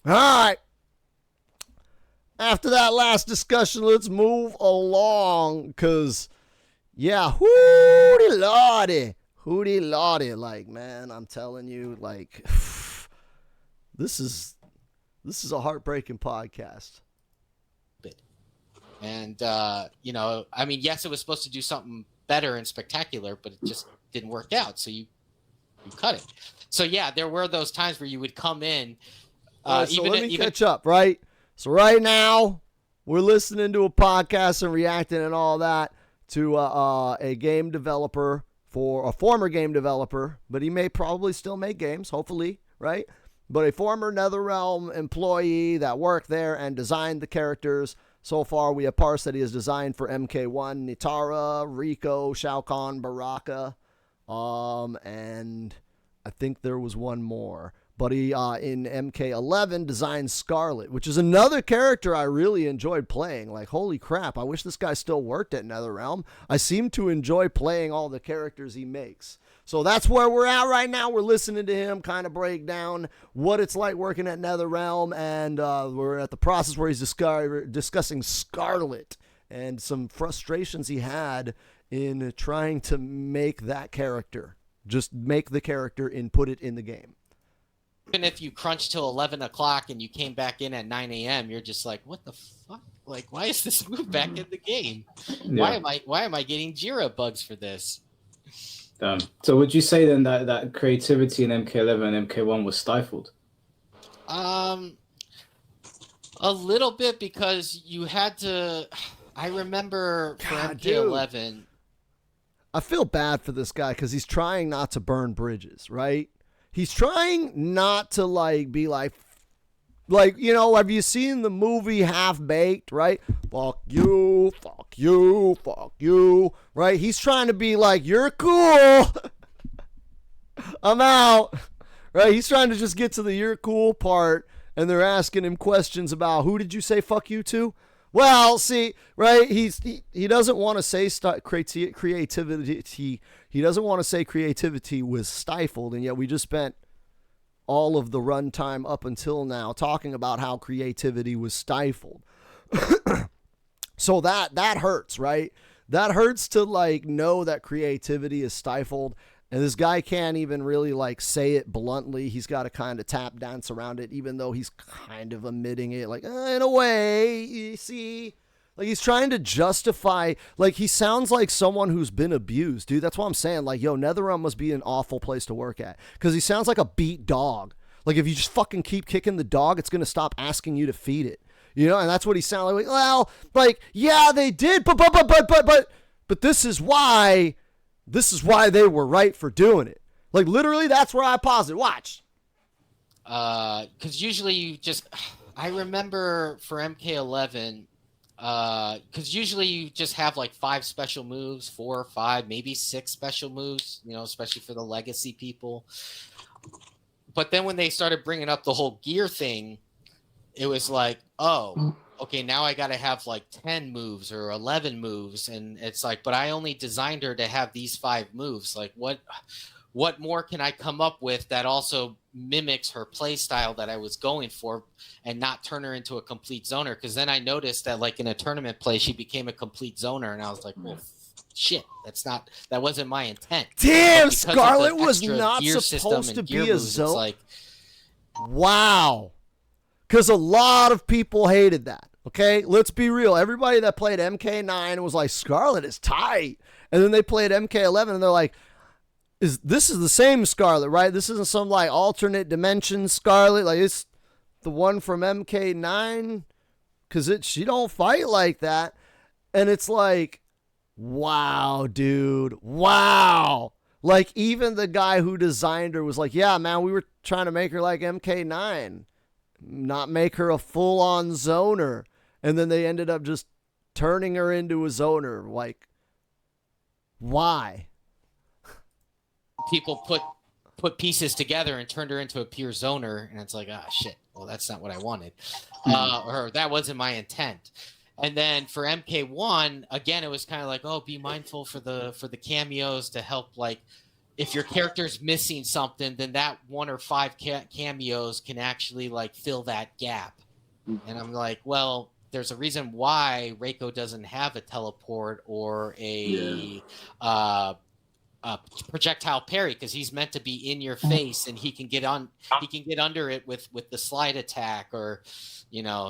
All right. After that last discussion, let's move along. Because, yeah, hooty lordy. Hooty lordy. Like, man, I'm telling you, like, this is a heartbreaking podcast. And, I mean, yes, it was supposed to do something better and spectacular, but it just didn't work out. So you cut it. So, yeah, there were those times where you would come in. So let me catch up, right? So right now, we're listening to a podcast and reacting and all that to a game developer, for a former game developer, but he may probably still make games, hopefully, right? But a former NetherRealm employee that worked there and designed the characters. So far, we have parsed that he has designed for MK1, Nitara, Rico, Shao Kahn, Baraka, and I think there was one more. But he, in MK11, designed Scarlet, which is another character I really enjoyed playing. Like, holy crap, I wish this guy still worked at NetherRealm. I seem to enjoy playing all the characters he makes. So that's where we're at right now. We're listening to him kind of break down what it's like working at NetherRealm, and we're at the process where he's discussing Scarlet and some frustrations he had in trying to make that character. Just make the character and put it in the game. Even if you crunch till 11 o'clock and you came back in at 9 a.m., you're just like, what the fuck? Like, why is this move back in the game? Yeah. Why am I getting Jira bugs for this? So would you say then that creativity in MK11 and MK1 was stifled? A little bit, because you had to. I remember for MK11. Dude, I feel bad for this guy because he's trying not to burn bridges, right? He's trying not to be like, have you seen the movie Half Baked, right? Fuck you, fuck you, fuck you, right? He's trying to be like, you're cool. I'm out, right? He's trying to just get to the you're cool part, and they're asking him questions about who did you say fuck you to? Well, see, right? He doesn't want to say creativity. He doesn't want to say creativity was stifled, and yet we just spent all of the runtime up until now talking about how creativity was stifled. So that hurts, right? That hurts to know that creativity is stifled. And this guy can't even really say it bluntly. He's got to kind of tap dance around it, even though he's kind of admitting it, in a way, you see. He's trying to justify, he sounds like someone who's been abused, dude. That's what I'm saying. NetherRealm must be an awful place to work at, because he sounds like a beat dog. If you just fucking keep kicking the dog, it's going to stop asking you to feed it. And that's what he sounded like. Well, yeah, they did, but this is why they were right for doing it. Literally, that's where I paused it. Watch. Because usually you just, I remember for MK11, because usually you just have 5 special moves, 4 or 5, maybe 6 special moves, especially for the legacy people. But then when they started bringing up the whole gear thing, it was like, oh, okay, now I got to have 10 moves or 11 moves. And it's but I only designed her to have these 5 moves. What more can I come up with that also mimics her play style that I was going for, and not turn her into a complete zoner? Because then I noticed that in a tournament play, she became a complete zoner, and I was like, well, shit, that wasn't my intent. Damn, Scarlet was not supposed to be a zone. Wow. Because a lot of people hated that. Okay, let's be real. Everybody that played MK9 was like, Scarlet is tight. And then they played MK11 and they're like, this is the same Scarlet, right? This isn't some alternate dimension Scarlet. It's the one from MK9, because she don't fight like that. And it's wow, dude, wow. Even the guy who designed her was like, yeah, man, we were trying to make her like MK9, not make her a full-on zoner. And then they ended up just turning her into a zoner. Why? People put pieces together and turned her into a pure zoner, and it's shit, well, that's not what I wanted. Or that wasn't my intent. And then for MK1, again, it was kind of oh, be mindful for the cameos to help if your character's missing something, then that 1 or 5 cameos can actually like fill that gap. And I'm like, well, there's a reason why Reiko doesn't have a teleport or a projectile parry, because he's meant to be in your face and he can get under it with the slide attack, or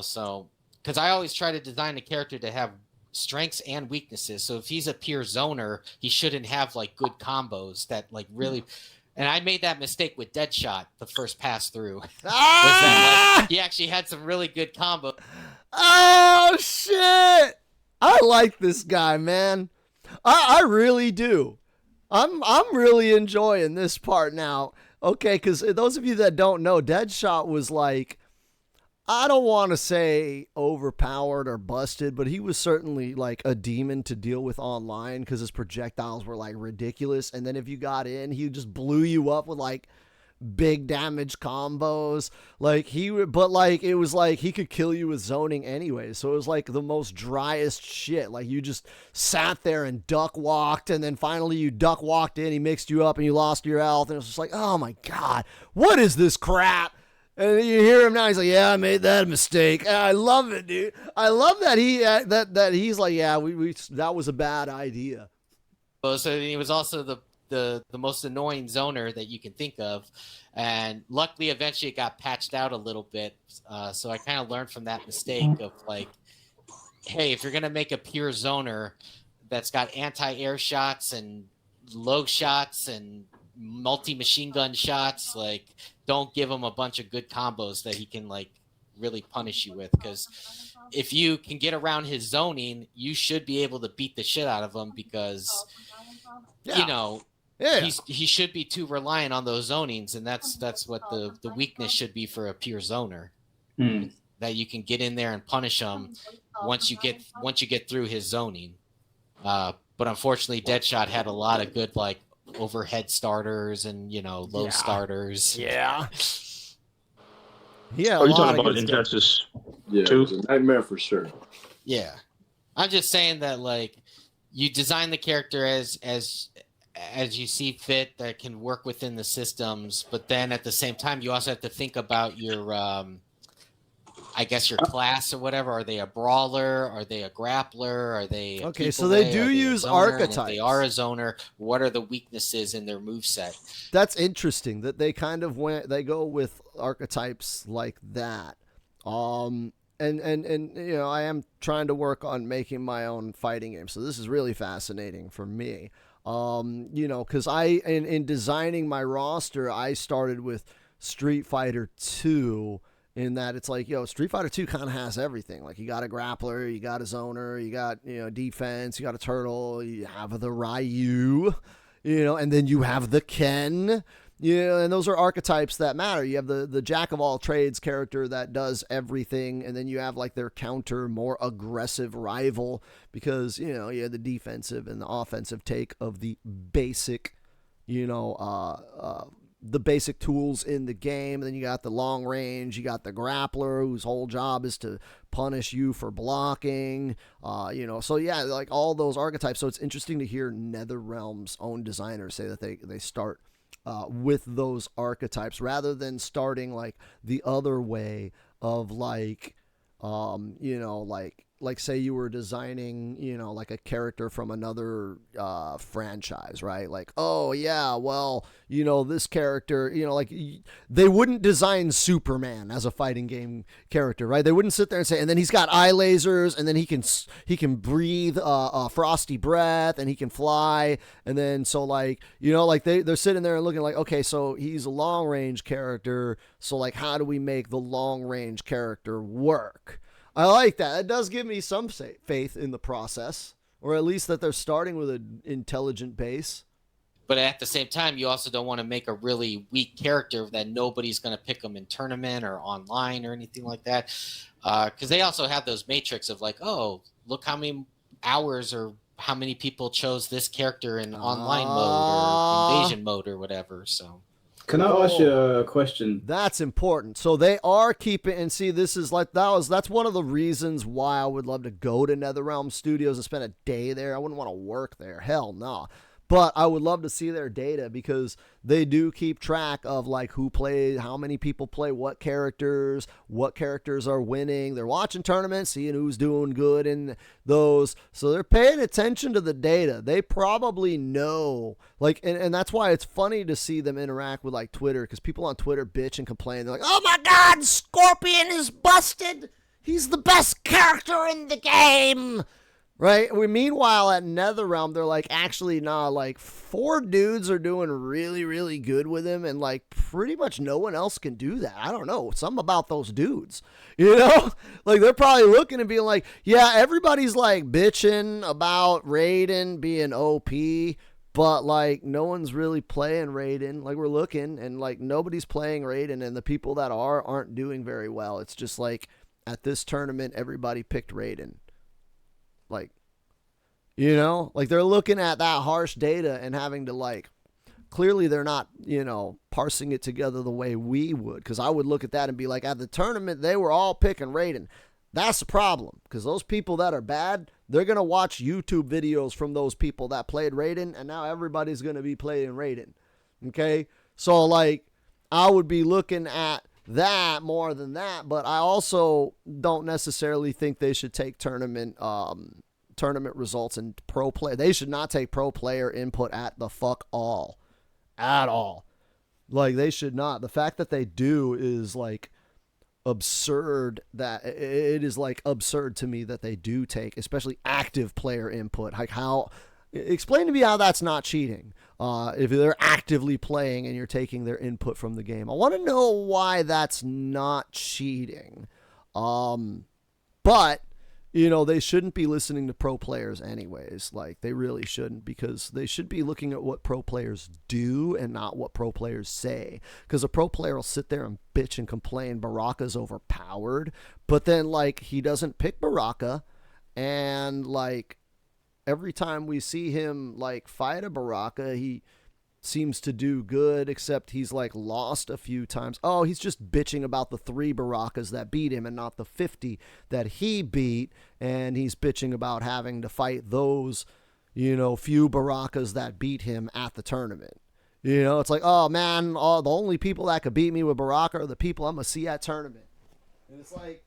so because I always try to design a character to have strengths and weaknesses. So if he's a pure zoner, he shouldn't have like good combos that like really. And I made that mistake with Deadshot the first pass through. He actually had some really good combos. Oh shit! I like this guy, man. I really do. I'm really enjoying this part now. Okay, because those of you that don't know, Deadshot was like, I don't want to say overpowered or busted, but he was certainly like a demon to deal with online because his projectiles were like ridiculous. And then if you got in, he just blew you up with like big damage combos. It was like he could kill you with zoning anyway. So it was like the most driest shit. Like you just sat there and duck walked, and then finally you duck walked in, he mixed you up and you lost your health. And it was just like, oh my God, what is this crap? And you hear him now. He's like, "Yeah, I made that mistake." And I love it, dude. I love that he's like, "Yeah, we that was a bad idea." Well, so he was also the most annoying zoner that you can think of, and luckily, eventually, it got patched out a little bit. So I kind of learned from that mistake of like, hey, if you're gonna make a pure zoner that's got anti-air shots and low shots and multi-machine gun shots, like, don't give him a bunch of good combos that he can like really punish you with, because if you can get around his zoning, you should be able to beat the shit out of him, because he should be too reliant on those zonings, and that's what the weakness should be for a pure zoner. That you can get in there and punish him once you get through his zoning. But unfortunately, Deadshot had a lot of good like overhead starters and low starters. Yeah. Are you talking about Injustice 2? It's a nightmare for sure. Yeah. I'm just saying that like you design the character as you see fit that can work within the systems, but then at the same time you also have to think about your I guess your class or whatever. Are they a brawler? Are they a grappler? Are they so they do use archetypes. If they are a zoner, what are the weaknesses in their moveset? That's interesting that they kind of they go with archetypes like that. And I am trying to work on making my own fighting game, so this is really fascinating for me. Because in designing my roster, I started with Street Fighter 2. In that it's like, Street Fighter 2 kind of has everything. Like you got a grappler, you got a zoner, you got, defense, you got a turtle, you have the Ryu, and then you have the Ken, and those are archetypes that matter. You have the jack of all trades character that does everything, and then you have like their counter, more aggressive rival, because, you have the defensive and the offensive take of the basic, the basic tools in the game. And then you got the long range, you got the grappler whose whole job is to punish you for blocking, so yeah, like all those archetypes. So it's interesting to hear NetherRealm's own designers say that they start with those archetypes rather than starting like the other way of like, like say you were designing, like a character from another franchise, right? Like, oh yeah, well, this character, like they wouldn't design Superman as a fighting game character, right? They wouldn't sit there and say, and then he's got eye lasers, and then he can breathe frosty breath, and he can fly, and then so like, like they're sitting there and looking like, okay, so he's a long range character, so like how do we make the long range character work? I like that. It does give me some faith in the process, or at least that they're starting with an intelligent base. But at the same time, you also don't want to make a really weak character that nobody's going to pick them in tournament or online or anything like that. Because they also have those matrix of like, oh, look how many hours or how many people chose this character in online mode or invasion mode or whatever. So. Can I ask you a question? That's important. So they are keeping, and see, this is like, that's one of the reasons why I would love to go to NetherRealm Studios and spend a day there. I wouldn't want to work there. Hell no. But I would love to see their data because they do keep track of like who plays, how many people play what characters are winning. They're watching tournaments, seeing who's doing good in those. So they're paying attention to the data. They probably know, like, and that's why it's funny to see them interact with like Twitter, because people on Twitter bitch and complain. They're like, oh my God, Scorpion is busted. He's the best character in the game. Right? Meanwhile, at NetherRealm, they're like, actually, nah, like 4 dudes are doing really, really good with him, and like pretty much no one else can do that. I don't know. Something about those dudes, you know? Like they're probably looking and being like, yeah, everybody's like bitching about Raiden being OP, but like no one's really playing Raiden. Like we're looking and like nobody's playing Raiden, and the people that aren't doing very well. It's just like at this tournament, everybody picked Raiden. Like, you know, like they're looking at that harsh data and having to like, clearly they're not, you know, parsing it together the way we would. Because I would look at that and be like, at the tournament, they were all picking Raiden. That's the problem. Because those people that are bad, they're going to watch YouTube videos from those people that played Raiden. And now everybody's going to be playing Raiden. Okay? So like, I would be looking at that more than that, but I also don't necessarily think they should take tournament results and pro play. They should not take pro player input at all. Like they should not. The fact that they do is like absurd. That it is like absurd to me that they do take, especially active player input. Like how? Explain to me how that's not cheating. If they're actively playing and you're taking their input from the game, I want to know why that's not cheating. But you know, they shouldn't be listening to pro players anyways. Like they really shouldn't, because they should be looking at what pro players do and not what pro players say. Because a pro player will sit there and bitch and complain Baraka's overpowered, but then like he doesn't pick Baraka, and like every time we see him like fight a Baraka, he seems to do good, except he's like lost a few times. Oh, he's just bitching about the 3 Barakas that beat him and not the 50 that he beat. And he's bitching about having to fight those, you know, few Barakas that beat him at the tournament. You know, it's like, oh man, the only people that could beat me with Baraka are the people I'm going to see at tournament. And it's like,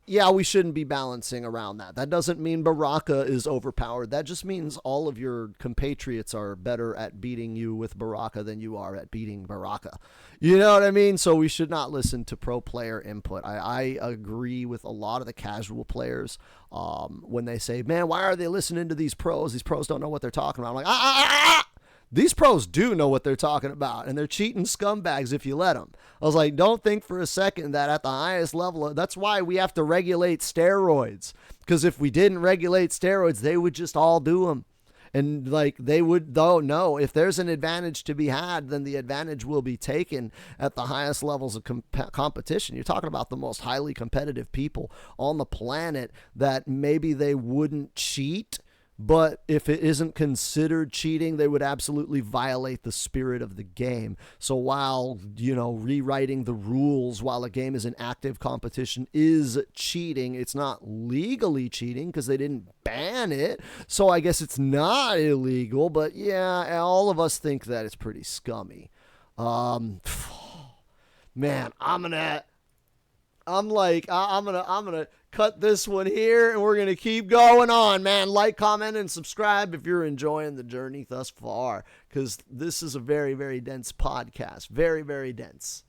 yeah, we shouldn't be balancing around that. That doesn't mean Baraka is overpowered. That just means all of your compatriots are better at beating you with Baraka than you are at beating Baraka. You know what I mean? So we should not listen to pro player input. I agree with a lot of the casual players when they say, man, why are they listening to these pros? These pros don't know what they're talking about. I'm like, These pros do know what they're talking about, and they're cheating scumbags if you let them. I was like, don't think for a second that at the highest level, that's why we have to regulate steroids. Because if we didn't regulate steroids, they would just all do them. And like they would, though, no, if there's an advantage to be had, then the advantage will be taken at the highest levels of competition. You're talking about the most highly competitive people on the planet that maybe they wouldn't cheat. But if it isn't considered cheating, they would absolutely violate the spirit of the game. So while, you know, rewriting the rules while a game is in active competition is cheating, it's not legally cheating because they didn't ban it. So I guess it's not illegal. But yeah, all of us think that it's pretty scummy. Man, I'm gonna cut this one here, and we're gonna keep going on, man. Like, comment, and subscribe if you're enjoying the journey thus far, because this is a very, very dense podcast. Very, very dense.